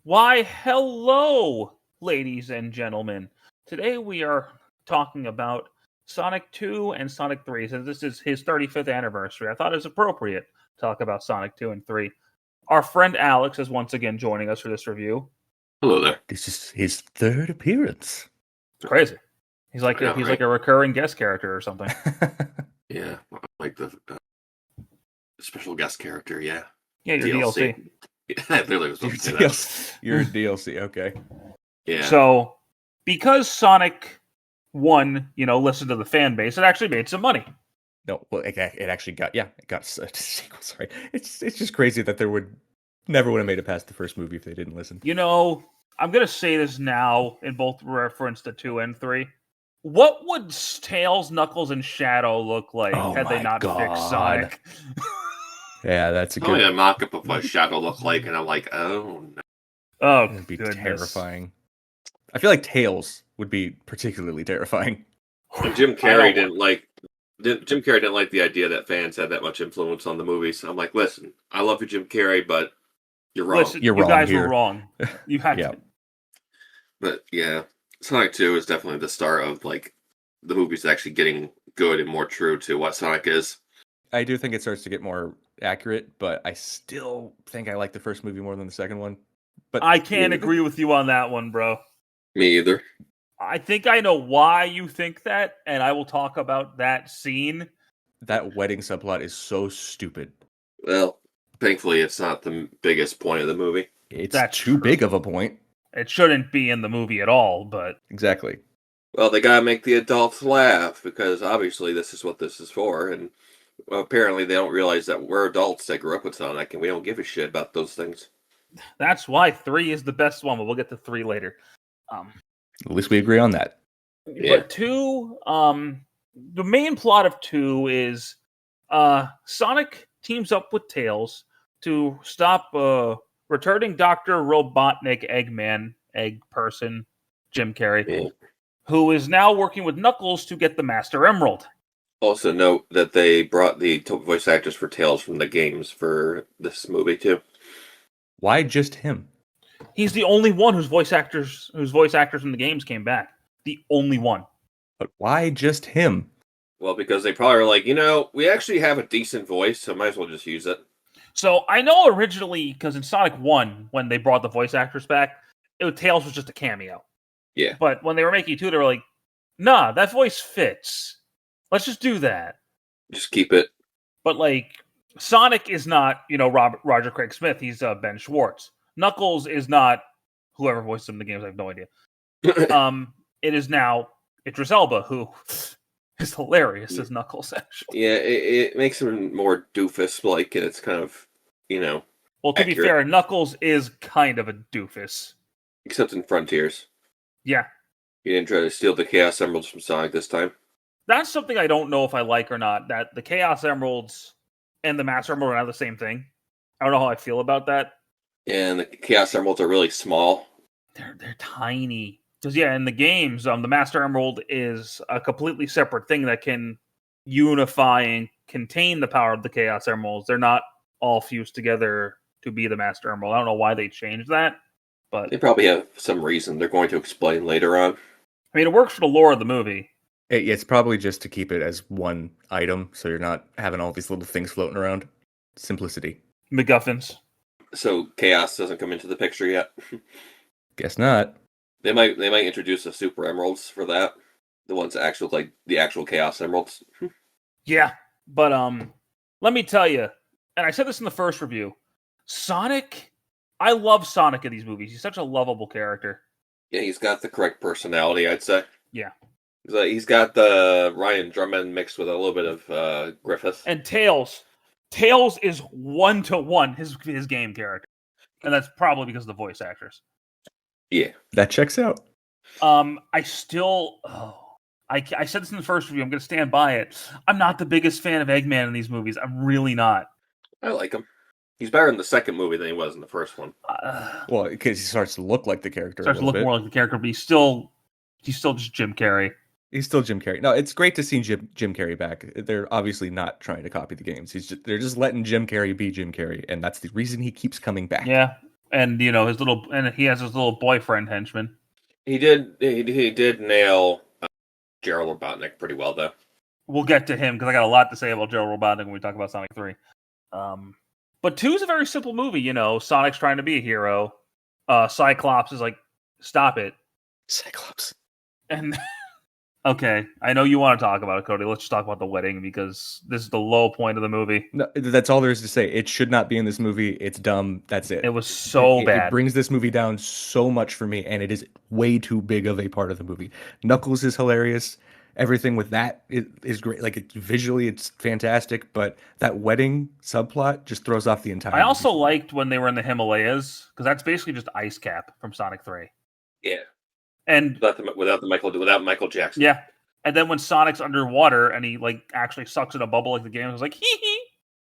Why, hello, ladies and gentlemen. Today we are talking about Sonic 2 and Sonic 3. Since this is his 35th anniversary, I thought it was appropriate to talk about Sonic 2 and 3. Our friend Alex is once again joining us for this review. Hello there. This is his third appearance. It's crazy. He's like like a recurring guest character or something. Yeah, like the special guest character. Yeah. Yeah, your DLC. Yeah, I literally was going to say that. You're DLC, okay. Yeah. So, because Sonic 1, listened to the fan base, it actually made some money. No, well, it actually got a sequel. Sorry, it's just crazy that there never would have made it past the first movie if they didn't listen. I'm gonna say this now in both reference to 2 and 3. What would Tails, Knuckles, and Shadow look like had they not fixed Sonic? Yeah, that's a good. Only a mock-up of what Shadow looked like, and I'm like, oh no. Oh, it'd be terrifying. I feel like Tails would be particularly terrifying. Jim Carrey didn't like the idea that fans had that much influence on the movies. I'm like, listen, I love you, Jim Carrey, but you're wrong. Listen, you guys were wrong. You had to. But yeah, Sonic 2 is definitely the start of like the movies actually getting good and more true to what Sonic is. I do think it starts to get more accurate, but I still think I like the first movie more than the second one. But I can't agree with you on that one, bro. Me either. I think I know why you think that, and I will talk about that scene. That wedding subplot is so stupid. Well, thankfully, it's not the biggest point of the movie. That's too big of a point. It shouldn't be in the movie at all, but... Exactly. Well, they gotta make the adults laugh, because obviously this is what this is for, and apparently they don't realize that we're adults that grew up with Sonic, and we don't give a shit about those things. That's why 3 is the best one, but we'll get to 3 later. At least we agree on that. Yeah. But 2, the main plot of 2 is Sonic teams up with Tails to stop returning Dr. Robotnik Eggman, Egg Person, Jim Carrey, who is now working with Knuckles to get the Master Emerald. Also note that they brought the voice actors for Tails from the games for this movie too. Why just him? He's the only one whose voice actors in the games came back. The only one. But why just him? Well, because they probably were like, we actually have a decent voice, so might as well just use it. So I know originally, because in Sonic 1, when they brought the voice actors back, Tails was just a cameo. Yeah. But when they were making 2, they were like, nah, that voice fits. Let's just do that. Just keep it. But, Sonic is not, Roger Craig Smith. He's Ben Schwartz. Knuckles is not whoever voiced him in the games. I have no idea. It is now Idris Elba, who is hilarious as Knuckles, actually. Yeah, it makes him more doofus-like, and it's kind of, Well, to be fair, Knuckles is kind of a doofus. Except in Frontiers. Yeah. He didn't try to steal the Chaos Emeralds from Sonic this time. That's something I don't know if I like or not, that the Chaos Emeralds and the Master Emerald are not the same thing. I don't know how I feel about that. And the Chaos Emeralds are really small. They're tiny. Because, in the games, the Master Emerald is a completely separate thing that can unify and contain the power of the Chaos Emeralds. They're not all fused together to be the Master Emerald. I don't know why they changed that, but... They probably have some reason they're going to explain later on. I mean, it works for the lore of the movie. It's probably just to keep it as one item, so you're not having all these little things floating around. Simplicity. MacGuffins. So Chaos doesn't come into the picture yet? Guess not. They might introduce the Super Emeralds for that. The ones that actually like the actual Chaos Emeralds. Yeah, but let me tell you, and I said this in the first review, Sonic, I love Sonic in these movies. He's such a lovable character. Yeah, he's got the correct personality, I'd say. Yeah. He's got the Ryan Drummond mixed with a little bit of Griffith. And Tails. Tails is 1-to-1 his game character. And that's probably because of the voice actors. Yeah. That checks out. I still... I said this in the first review. I'm going to stand by it. I'm not the biggest fan of Eggman in these movies. I'm really not. I like him. He's better in the second movie than he was in the first one. Well, because he starts to look like the character. Starts to look more like the character, but he's still just Jim Carrey. He's still Jim Carrey. No, it's great to see Jim Carrey back. They're obviously not trying to copy the games. They're just letting Jim Carrey be Jim Carrey, and that's the reason he keeps coming back. Yeah. And he has his little boyfriend henchman. He did nail Gerald Robotnik pretty well, though. We'll get to him because I got a lot to say about Gerald Robotnik when we talk about Sonic 3. But 2 is a very simple movie. Sonic's trying to be a hero. Cyclops is like, stop it. Cyclops. And okay, I know you want to talk about it, Cody. Let's just talk about the wedding because this is the low point of the movie. No, that's all there is to say. It should not be in this movie. It's dumb. That's it. It was so bad. It brings this movie down so much for me, and it is way too big of a part of the movie. Knuckles is hilarious. Everything with that is great. Like, visually, it's fantastic, but that wedding subplot just throws off the entire I also movie. liked when they were in the Himalayas because that's basically just Ice Cap from Sonic 3. Yeah. And without Michael Jackson. Yeah. And then when Sonic's underwater and he actually sucks in a bubble like the game, I was like, hee hee.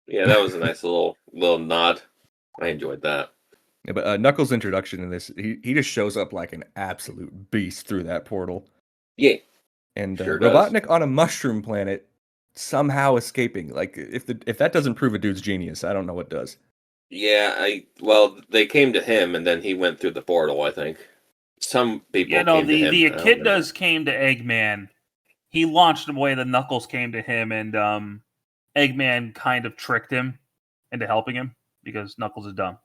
Yeah, that was a nice little nod. I enjoyed that. Yeah, but Knuckles' introduction in this, he just shows up like an absolute beast through that portal. Yeah. And Sure Robotnik on a mushroom planet somehow escaping. Like, if that doesn't prove a dude's genius, I don't know what does. Yeah, they came to him and then he went through the portal, I think. Some people came to him. The Echidnas came to Eggman. He launched him away, the Knuckles came to him, and Eggman kind of tricked him into helping him because Knuckles is dumb.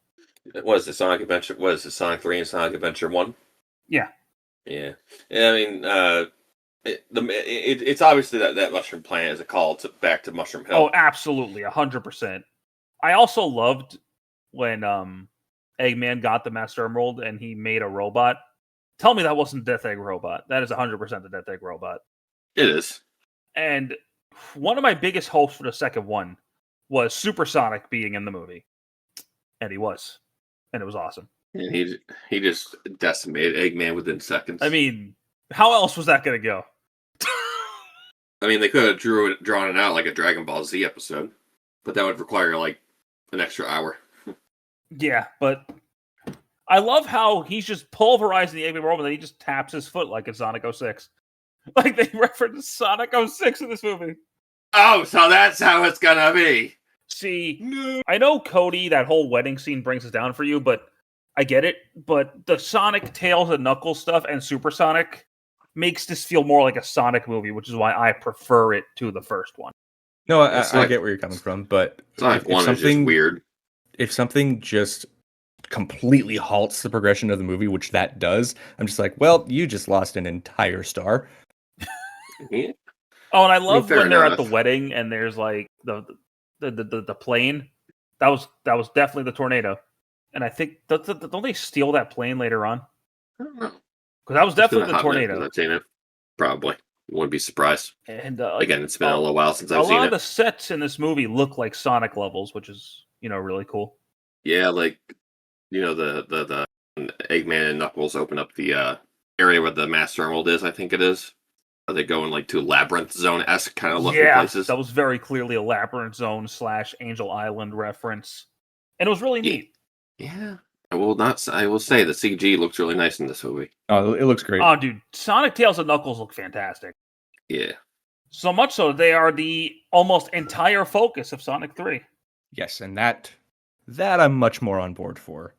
What is the Sonic Adventure? What is the Sonic 3 and Sonic Adventure 1? Yeah. Yeah. I mean, it's obviously that Mushroom Planet is a call back to Mushroom Hill. Oh, absolutely, 100%. I also loved when Eggman got the Master Emerald and he made a robot. Tell me that wasn't Death Egg Robot. That is 100% the Death Egg Robot. It is. And one of my biggest hopes for the second one was Supersonic being in the movie. And he was. And it was awesome. And he just decimated Eggman within seconds. I mean, how else was that going to go? I mean, they could have drawn it out like a Dragon Ball Z episode. But that would require like an extra hour. Yeah, but I love how he's just pulverizing the Eggman robot and then he just taps his foot like it's Sonic 06. Like they reference Sonic 06 in this movie. Oh, so that's how it's gonna be. See, I know Cody, that whole wedding scene brings us down for you, but I get it. But the Sonic, Tails, and Knuckles stuff and Supersonic makes this feel more like a Sonic movie, which is why I prefer it to the first one. No, I get where you're coming from, but Sonic 1 is just weird. If something just completely halts the progression of the movie, which that does, I'm just like, well, you just lost an entire star. Yeah. Oh, and I love when they're enough. at the wedding and there's like the plane. That was definitely the tornado. And I think don't they steal that plane later on? I don't know. Because that was definitely the tornado. I've seen it. Probably. Wouldn't be surprised. And again, it's been a little while since I've seen it. A lot of the sets in this movie look like Sonic levels, which is really cool. Yeah, like the Eggman and Knuckles open up the area where the Master Emerald is. I think it is. They go in like to Labyrinth Zone-esque kind of looking places. That was very clearly a Labyrinth Zone / Angel Island reference, and it was really neat. Yeah, I will say the CG looks really nice in this movie. Oh, it looks great. Oh, dude, Sonic, Tails, and Knuckles look fantastic. Yeah, so much so they are the almost entire focus of Sonic 3. Yes, and that I'm much more on board for.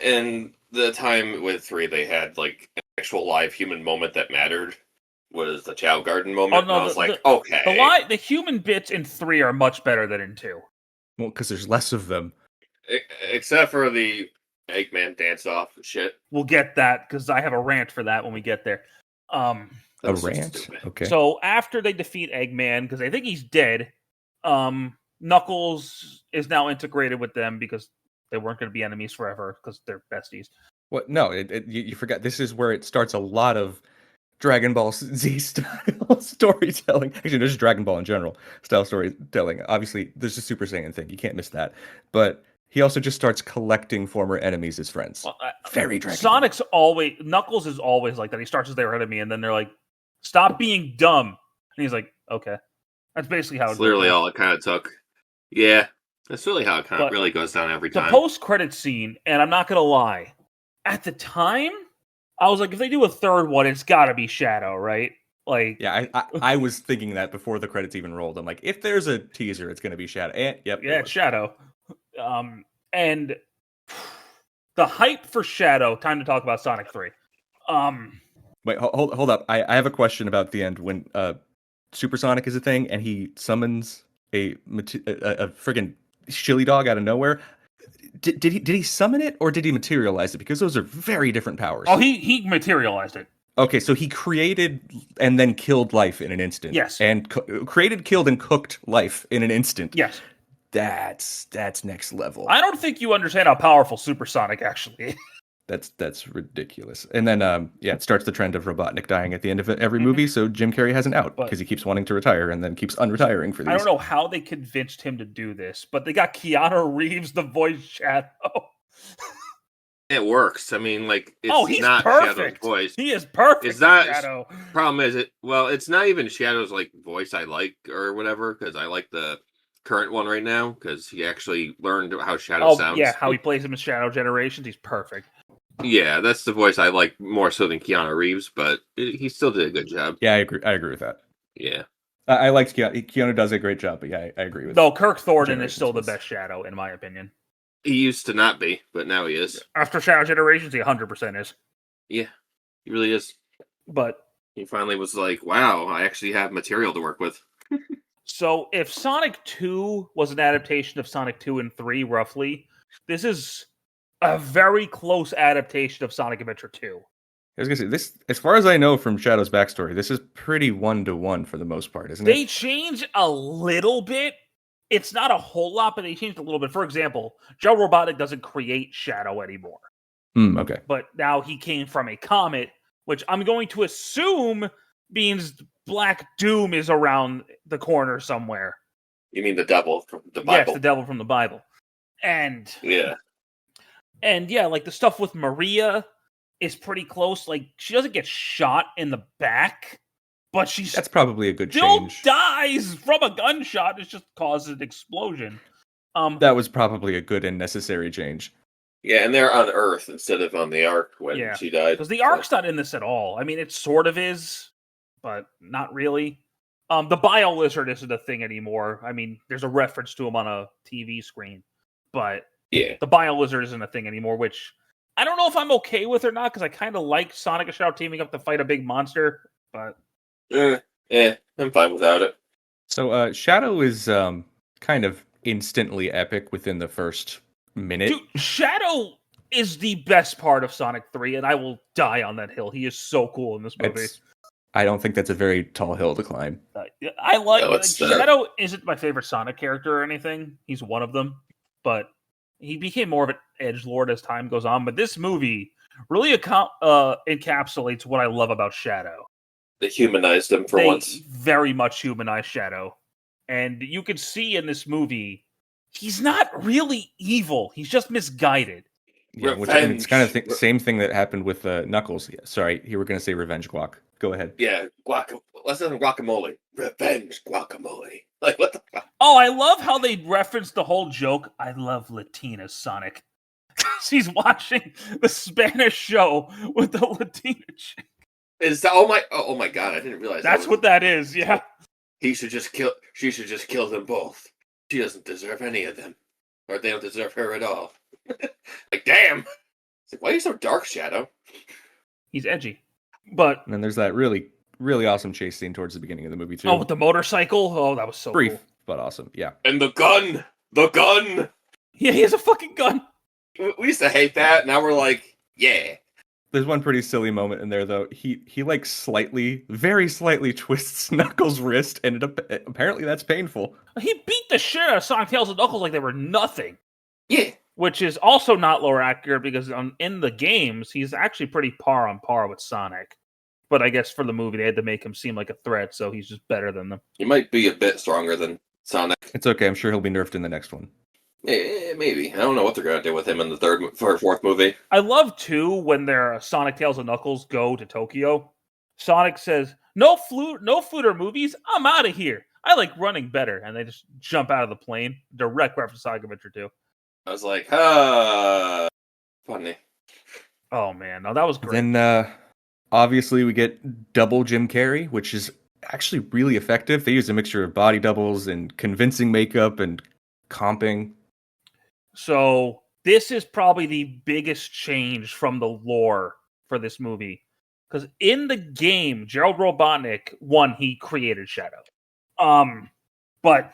And the time with 3, they had like an actual live human moment that mattered. Was the Chow Garden moment? Oh, no, I was okay. The human bits in 3 are much better than in 2. Well, because there's less of them. Except for the Eggman dance-off shit. We'll get that, because I have a rant for that when we get there. A rant? Okay. So, after they defeat Eggman, because I think he's dead, Knuckles is now integrated with them, because they weren't going to be enemies forever, because they're besties. What? No, you forgot. This is where it starts a lot of Dragon Ball Z style storytelling. Actually, there's just Dragon Ball in general style storytelling. Obviously, there's a Super Saiyan thing. You can't miss that. But he also just starts collecting former enemies as friends. Well, Very Dragon Ball. Knuckles is always like that. He starts as their enemy, and then they're like, stop being dumb. And he's like, okay. That's basically how it's literally all it kind of took. Yeah, that's really how it kind of really goes down every time. The post-credit scene, and I'm not going to lie, at the time, I was like, if they do a third one, it's got to be Shadow, right? Like, yeah, I was thinking that before the credits even rolled. I'm like, if there's a teaser, it's going to be Shadow. Yep. Yeah, it's Shadow. And the hype for Shadow. Time to talk about Sonic 3. Wait, hold up. I have a question about the end when Supersonic is a thing and he summons a friggin' chili dog out of nowhere. Did he summon it or did he materialize it? Because those are very different powers. Oh, he materialized it. Okay, so he created and then killed life in an instant. Yes. And created, killed, and cooked life in an instant. Yes. That's next level. I don't think you understand how powerful Supersonic actually is. That's ridiculous. And then it starts the trend of Robotnik dying at the end of every movie, so Jim Carrey has an out because he keeps wanting to retire and then keeps unretiring for these. I don't know how they convinced him to do this, but they got Keanu Reeves the voice Shadow. It works. I mean, like, he's not perfect. Shadow's voice. He is perfect. It's not Shadow. Problem is it's not even Shadow's like voice I like or whatever, because I like the current one right now because he actually learned how Shadow sounds. Yeah, how he plays him in Shadow Generations. He's perfect. Yeah, that's the voice I like more so than Keanu Reeves, but he still did a good job. Yeah, I agree with that. Yeah. I liked Keanu. Keanu does a great job, but yeah, I agree with that. Though Kirk Thornton is still the best Shadow, in my opinion. He used to not be, but now he is. After Shadow Generations, he 100% is. Yeah, he really is. But he finally was like, wow, I actually have material to work with. So if Sonic 2 was an adaptation of Sonic 2 and 3, roughly, this is a very close adaptation of Sonic Adventure 2. I was gonna say this, as far as I know from Shadow's backstory, this is pretty 1-to-1 for the most part, isn't it? They change a little bit. It's not a whole lot, but they changed a little bit. For example, Joe Robotnik doesn't create Shadow anymore. Okay. But now he came from a comet, which I'm going to assume means Black Doom is around the corner somewhere. You mean the devil from the Bible? Yes, the devil from the Bible. And yeah, like the stuff with Maria is pretty close. Like, she doesn't get shot in the back, but that's probably a good still change. Dies from a gunshot. It just causes an explosion. That was probably a good and necessary change. Yeah, and they're on Earth instead of on the Ark when she died. Because the Ark's not in this at all. I mean, it sort of is, but not really. The Bio Lizard isn't a thing anymore. I mean, there's a reference to him on a TV screen, but the Bio Lizard isn't a thing anymore, which I don't know if I'm okay with or not, because I kind of like Sonic and Shadow teaming up to fight a big monster, but... I'm fine without it. So, Shadow is kind of instantly epic within the first minute. Dude, Shadow is the best part of Sonic 3, and I will die on that hill. He is so cool in this movie. I don't think that's a very tall hill to climb. I like Shadow isn't my favorite Sonic character or anything. He's one of them, but he became more of an edgelord as time goes on. But this movie really encapsulates what I love about Shadow. They humanized him for once. Very much humanized Shadow. And you can see in this movie, he's not really evil. He's just misguided. Yeah, it's kind of same thing that happened with Knuckles. Yeah, sorry, you were going to say revenge guac. Go ahead. Yeah, let's say guacamole. Revenge guacamole. Like, what the fuck? Oh, I love how they referenced the whole joke. I love Latina Sonic. He's watching the Spanish show with the Latina chick. Oh my god, I didn't realize that's what that is. Yeah. She should just kill them both. She doesn't deserve any of them. Or they don't deserve her at all. Like, damn. It's like, why are you so dark, Shadow? He's edgy. But and then there's that really, really awesome chase scene towards the beginning of the movie too. Oh, with the motorcycle? Oh, that was so brief, cool. But awesome. Yeah. And the gun! The gun! Yeah, he has a fucking gun. We used to hate that, now we're like, yeah. There's one pretty silly moment in there, though. He like very slightly twists Knuckles' wrist, and apparently that's painful. He beat the shit out of Sonic, Tails, and Knuckles like they were nothing. Yeah. Which is also not lore accurate, because in the games, he's actually pretty par on par with Sonic. But I guess for the movie, they had to make him seem like a threat, so he's just better than them. He might be a bit stronger than Sonic. It's okay, I'm sure he'll be nerfed in the next one. Maybe. I don't know what they're going to do with him in the third or fourth movie. I love, too, when their Sonic, Tails, and Knuckles go to Tokyo. Sonic says, no food or movies, I'm out of here. I like running better. And they just jump out of the plane. Direct reference to Sonic Adventure 2. I was like, funny. Oh, man. No, that was great. Then, obviously, we get double Jim Carrey, which is actually really effective. They use a mixture of body doubles and convincing makeup and comping. So, this is probably the biggest change from the lore for this movie. Because in the game, Gerald Robotnik, he created Shadow. But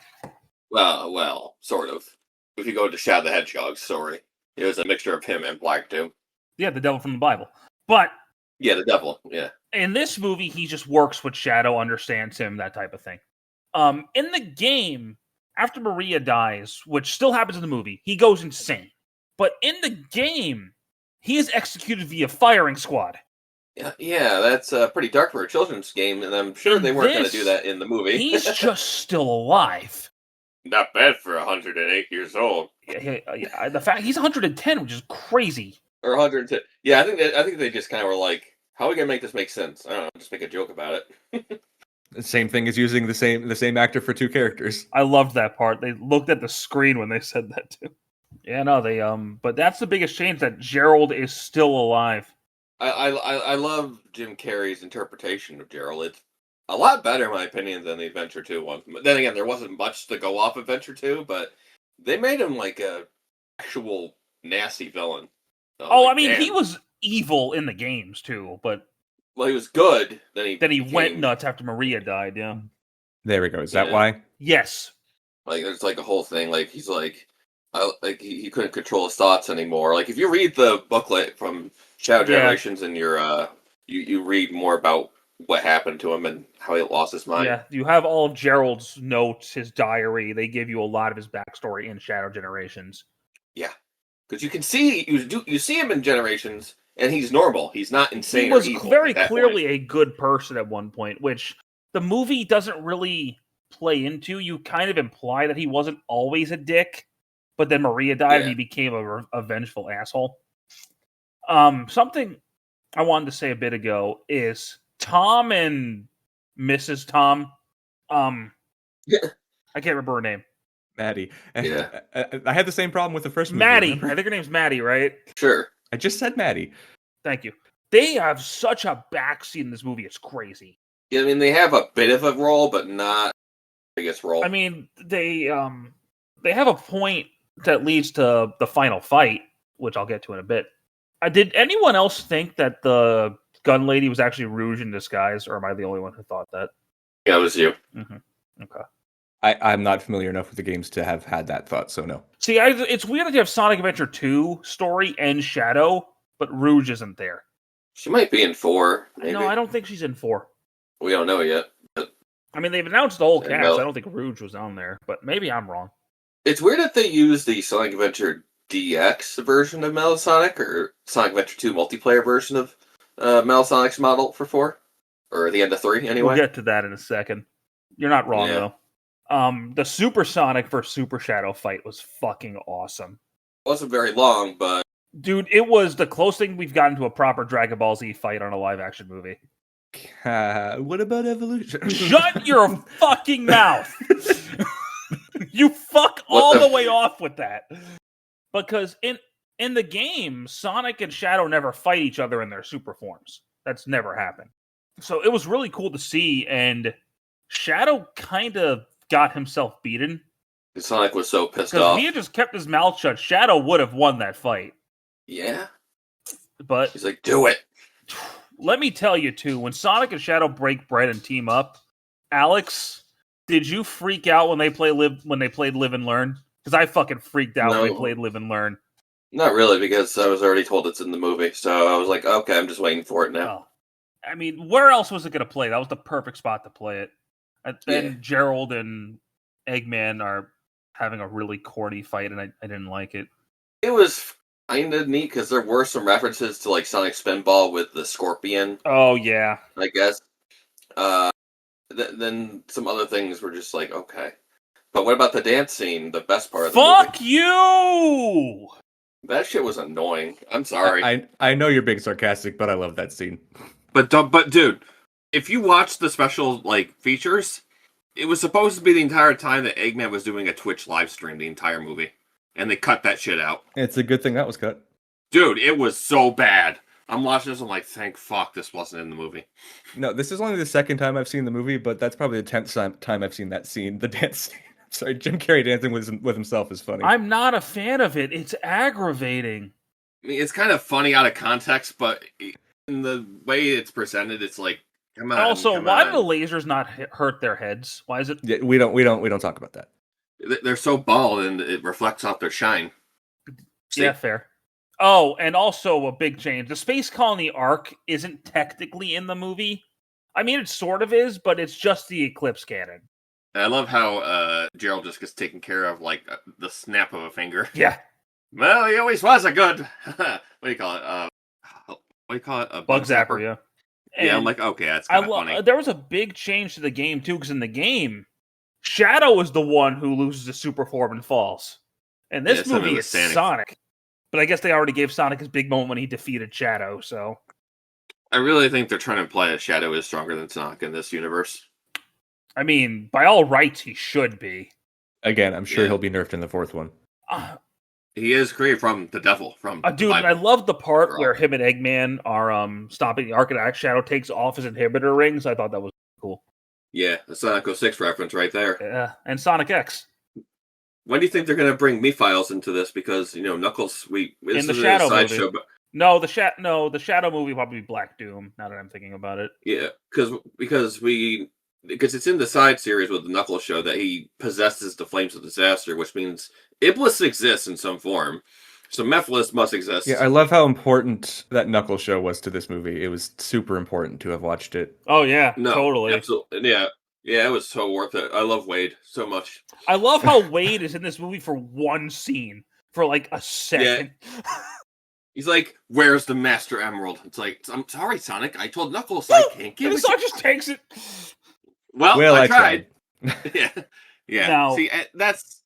Well, sort of. If you go to Shadow the Hedgehog story, it was a mixture of him and Black Doom. yeah, the devil from the Bible. But Yeah, the devil. Yeah. in this movie, he just works with Shadow, understands him, that type of thing. In the game, after Maria dies, which still happens in the movie, he goes insane. But in the game, he is executed via firing squad. Yeah, that's pretty dark for a children's game, and I'm sure they weren't going to do that in the movie. He's just still alive. Not bad for 108 years old. Yeah, the fact he's 110, which is crazy. Or 110. Yeah, I think they just kind of were like, how are we going to make this make sense? I don't know, just make a joke about it. The same thing as using the same actor for two characters. I loved that part. They looked at the screen when they said that too. Yeah, no, they but that's the biggest change, that Gerald is still alive. I love Jim Carrey's interpretation of Gerald. It's a lot better, in my opinion, than the Adventure 2 one. But then again, there wasn't much to go off Adventure 2, but they made him like a actual nasty villain. So, I mean, he was evil in the games too, but he was good. Then he went nuts after Maria died. Yeah, there we go. Is that why? Yes. Like there's like a whole thing. Like he's like he couldn't control his thoughts anymore. Like if you read the booklet from Shadow Generations, and you read more about what happened to him and how he lost his mind. Yeah, you have all of Gerald's notes, his diary. They give you a lot of his backstory in Shadow Generations. Yeah, because you can see you see him in Generations, and he's normal. He's not insane. He was or evil very clearly a good person at one point, which the movie doesn't really play into. You kind of imply that he wasn't always a dick, but then Maria died and he became a vengeful asshole. Something I wanted to say a bit ago is Tom and Mrs. Tom. I can't remember her name. Maddie. Yeah. I had the same problem with the first movie. Maddie. Remember? I think her name's Maddie, right? Sure. I just said Maddie. Thank you. They have such a backseat in this movie. It's crazy. Yeah, I mean, they have a bit of a role, but not the biggest role. I mean, they have a point that leads to the final fight, which I'll get to in a bit. Did anyone else think that the gun lady was actually Rouge in disguise, or am I the only one who thought that? Yeah, it was you. Mm-hmm. Okay. I'm not familiar enough with the games to have had that thought, so no. See, it's weird that you have Sonic Adventure 2 story and Shadow, but Rouge isn't there. She might be in 4, maybe. No, I don't think she's in 4. We don't know yet. I mean, they've announced the whole cast. I don't think Rouge was on there, but maybe I'm wrong. It's weird that they use the Sonic Adventure DX version of Metal Sonic, or Sonic Adventure 2 multiplayer version of Metal Sonic's model for 4, or the end of 3, anyway. We'll get to that in a second. You're not wrong, though. The Super Sonic vs. Super Shadow fight was fucking awesome. It wasn't very long, but... Dude, it was the closest thing we've gotten to a proper Dragon Ball Z fight on a live-action movie. What about Evolution? Shut your fucking mouth! You fuck all the way off with that. Because in the game, Sonic and Shadow never fight each other in their super forms. That's never happened. So it was really cool to see, and Shadow kind of got himself beaten. Sonic was so pissed off. Because if he had just kept his mouth shut, Shadow would have won that fight. Yeah. But he's like, do it. Let me tell you, too, when Sonic and Shadow break bread and team up, Alex, did you freak out when they played Live and Learn? Because I fucking freaked out when they played Live and Learn. Not really, because I was already told it's in the movie. So I was like, okay, I'm just waiting for it now. I mean, where else was it going to play? That was the perfect spot to play it. And then Gerald and Eggman are having a really corny fight, and I didn't like it. It was kind of neat, because there were some references to like Sonic Spinball with the Scorpion. Oh, yeah. I guess. Then some other things were just like, okay. But what about the dance scene? The best part of the movie? Fuck you! That shit was annoying. I'm sorry. I know you're being sarcastic, but I love that scene. But dude, if you watch the special features, it was supposed to be the entire time that Eggman was doing a Twitch live stream the entire movie, and they cut that shit out. It's a good thing that was cut. Dude, it was so bad. I'm watching this, I'm like, thank fuck this wasn't in the movie. No, this is only the second time I've seen the movie, but that's probably the 10th time I've seen that scene, the dance scene. Sorry, Jim Carrey dancing with himself is funny. I'm not a fan of it. It's aggravating. I mean, it's kind of funny out of context, but in the way it's presented, it's like, come on. Also, why do the lasers not hurt their heads? Why is it? Yeah, we don't talk about that. They're so bald, and it reflects off their shine. See? Yeah, fair. Oh, and also a big change. The Space Colony arc isn't technically in the movie. I mean, it sort of is, but it's just the Eclipse canon. And I love how Gerald just gets taken care of like the snap of a finger. Yeah. Well, he always was a good. What do you call it? What do you call it? A bug zapper. Yeah. Yeah, I'm like, okay, that's kind of funny. There was a big change to the game too, because in the game, Shadow is the one who loses his super form and falls. And this movie is Sonic. But I guess they already gave Sonic his big moment when he defeated Shadow. So I really think they're trying to imply that Shadow is stronger than Sonic in this universe. I mean, by all rights, he should be. Again, I'm sure he'll be nerfed in the fourth one. He is created from the devil. Dude, I love the part where him and Eggman are stopping the Architect. Shadow takes off his inhibitor rings. I thought that was cool. Yeah, the Sonic 06 reference right there. Yeah, and Sonic X. When do you think they're going to bring Me-Files into this? Because, Knuckles, in the Shadow movie. Show, but... No, the Shadow movie will probably be Black Doom, now that I'm thinking about it. Yeah, because it's in the side series with the Knuckles show that he possesses the Flames of Disaster, which means Iblis exists in some form. So Mephiles must exist. Yeah, I love how important that Knuckles show was to this movie. It was super important to have watched it. Oh, yeah, totally. Absolutely. Yeah, it was so worth it. I love Wade so much. I love how Wade is in this movie for one scene, for like a second. Yeah. He's like, "Where's the Master Emerald?" It's like, "I'm sorry, Sonic. I told Knuckles I can't give it." And Sonic just takes it. Well, I tried. Yeah. Now, see, that's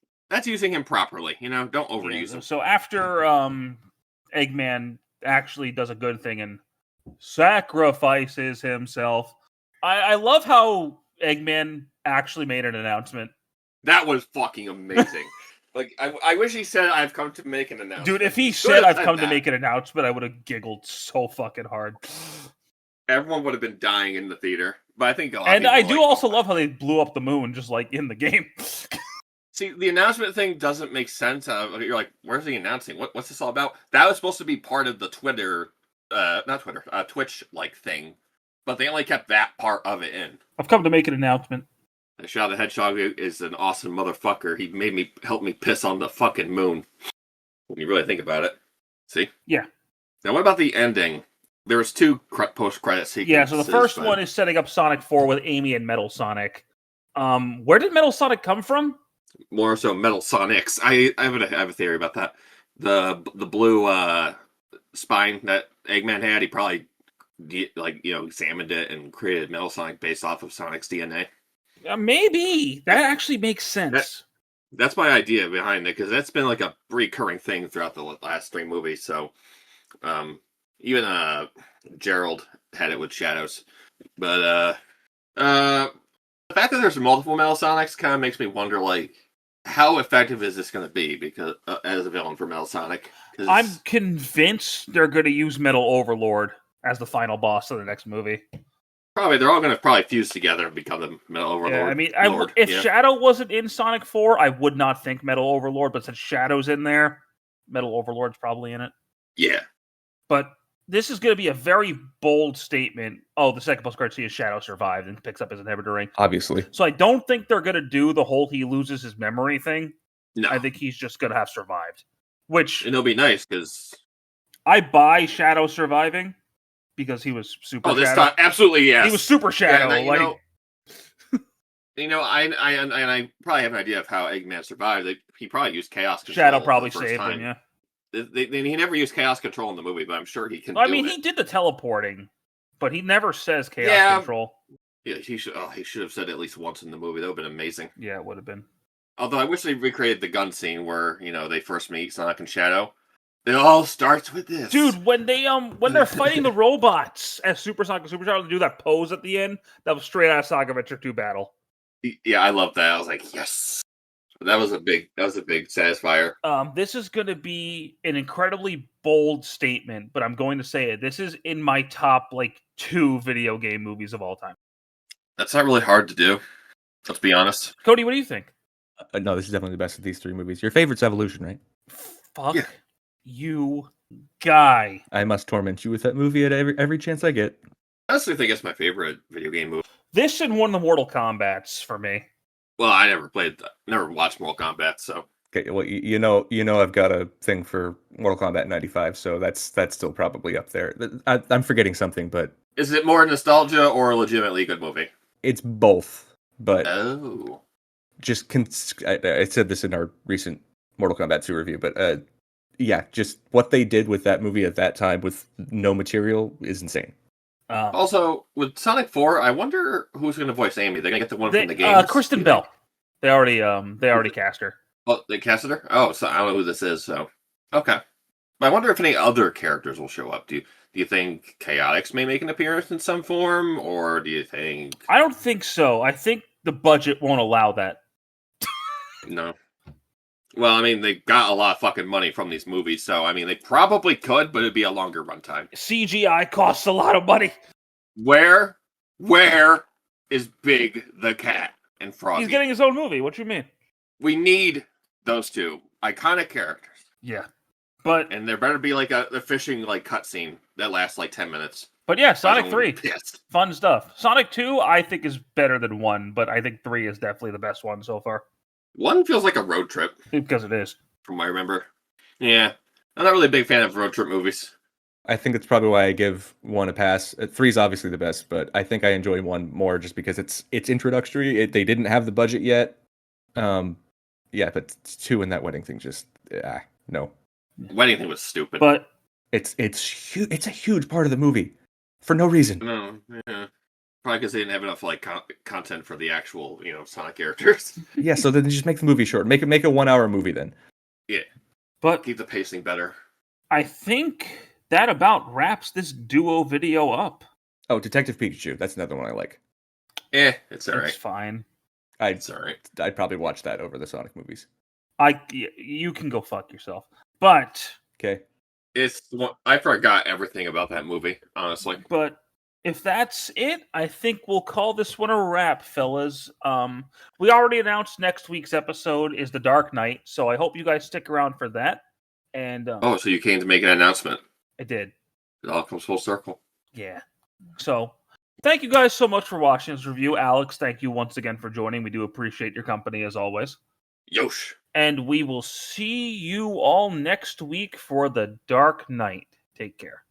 using him properly. Don't overuse him. So after Eggman actually does a good thing and sacrifices himself, I love how Eggman actually made an announcement. That was fucking amazing. Like, I wish he said, "I've come to make an announcement." Dude, if he said, "I've come to make an announcement," I would have giggled so fucking hard. Everyone would have been dying in the theater. But I think I do also love how they blew up the moon, just like in the game. See, the announcement thing doesn't make sense. You're like, where's he announcing? What's this all about? That was supposed to be part of the Twitch-like thing. But they only kept that part of it in. I've come to make an announcement. Shadow the Hedgehog is an awesome motherfucker. He help me piss on the fucking moon. When you really think about it. See? Yeah. Now, what about the ending? There was two post-credit sequences. Yeah, so the first one is setting up Sonic 4 with Amy and Metal Sonic. Where did Metal Sonic come from? More so Metal Sonics. I have a theory about that. The blue spine that Eggman had, he probably examined it and created Metal Sonic based off of Sonic's DNA. Maybe. That actually makes sense. That's my idea behind it, because that's been like a recurring thing throughout the last three movies. So, even Gerald had it with Shadows. But the fact that there's multiple Metal Sonics kind of makes me wonder, like, how effective is this going to be because as a villain for Metal Sonic? I'm convinced they're going to use Metal Overlord as the final boss of the next movie. Probably. They're all going to probably fuse together and become the Metal Overlord. Yeah, I mean, if Shadow wasn't in Sonic 4, I would not think Metal Overlord, but since Shadow's in there, Metal Overlord's probably in it. Yeah. But this is going to be a very bold statement. Oh, the second post-card scene is Shadow survived and picks up his inhibitor ring. Obviously. So I don't think they're going to do the whole he loses his memory thing. No. I think he's just going to have survived. Which... And it'll be nice, because... I buy Shadow surviving. Because he was super Shadow. This time, absolutely, yes. He was super Shadow. I probably have an idea of how Eggman survived. He probably used Chaos Control. Shadow probably saved him, yeah. He never used Chaos Control in the movie, but I'm sure he can he did the teleporting, but he never says Chaos Control. Yeah, he should have said it at least once in the movie. That would have been amazing. Yeah, it would have been. Although I wish they recreated the gun scene where, they first meet Sonic and Shadow. It all starts with this. Dude, when they're fighting the robots as Super Sonic and Super Shadow to do that pose at the end, that was straight out of Sonic Adventure 2 battle. Yeah, I love that. I was like, yes. That was a big satisfier. This is going to be an incredibly bold statement, but I'm going to say it. This is in my top 2 video game movies of all time. That's not really hard to do. Let's be honest. Cody, what do you think? No, this is definitely the best of these three movies. Your favorite's Evolution, right? Fuck Yeah. you, guy. I must torment you with that movie at every chance I get. I honestly think it's my favorite video game movie. This and one of the Mortal Kombats for me. Well, I never watched Mortal Kombat, so Okay, well, you know, I've got a thing for Mortal Kombat '95, so that's still probably up there. I'm forgetting something, but is it more nostalgia or a legitimately good movie? it's both. But Oh, just I said this in our recent Mortal Kombat 2 review, but yeah, just what they did with that movie at that time with no material is insane. also with Sonic 4, I wonder who's going to voice Amy. They're going to get the one from the games. Kristen Bell. They already cast her. Oh, they casted her? Oh, so I don't know who this is, so okay. But I wonder if any other characters will show up. Do you think Chaotix may make an appearance in some form, or do you think I don't think so. I think the budget won't allow that. no? Well, I mean, they got a lot of fucking money from these movies, so I mean, they probably could, but it'd be a longer runtime. CGI costs a lot of money. Where is Big the Cat and Froggy? He's getting his own movie. What you mean? We need those two iconic characters. Yeah, but And there better be like a fishing like cutscene that lasts like 10 minutes. yeah, Sonic 3, Pissed. fun stuff. Sonic 2, I think is better than 1, but I think 3 is definitely the best one so far. 1 feels like a road trip, Because it is. from what I remember. Yeah, I'm not really a big fan of road trip movies. I think that's probably why I give 1 a pass. 3 is obviously the best, but I think I enjoy 1 more just because it's introductory. They didn't have the budget yet. Yeah, but 2 and that wedding thing just no. Wedding thing was stupid. But It's a huge part of the movie for no reason. No, yeah. Probably because they didn't have enough like content for the actual, Sonic characters. Yeah, so then just make the movie short. Make a 1 hour movie then. Yeah, but keep the pacing better. I think that about wraps this duo video up. Oh, Detective Pikachu. That's another one I like. It's alright. It's fine. It's alright. I'd probably watch that over the Sonic movies. You can go fuck yourself. But Okay. I forgot everything about that movie, honestly. But if that's it, I think we'll call this one a wrap, fellas. We already announced next week's episode is The Dark Knight, so I hope you guys stick around for that. And So you came to make an announcement. I did. It all comes full circle. Yeah. So thank you guys so much for watching this review. Alex, thank you once again for joining. We do appreciate your company as always. Yosh. And we will see you all next week for The Dark Knight. Take care.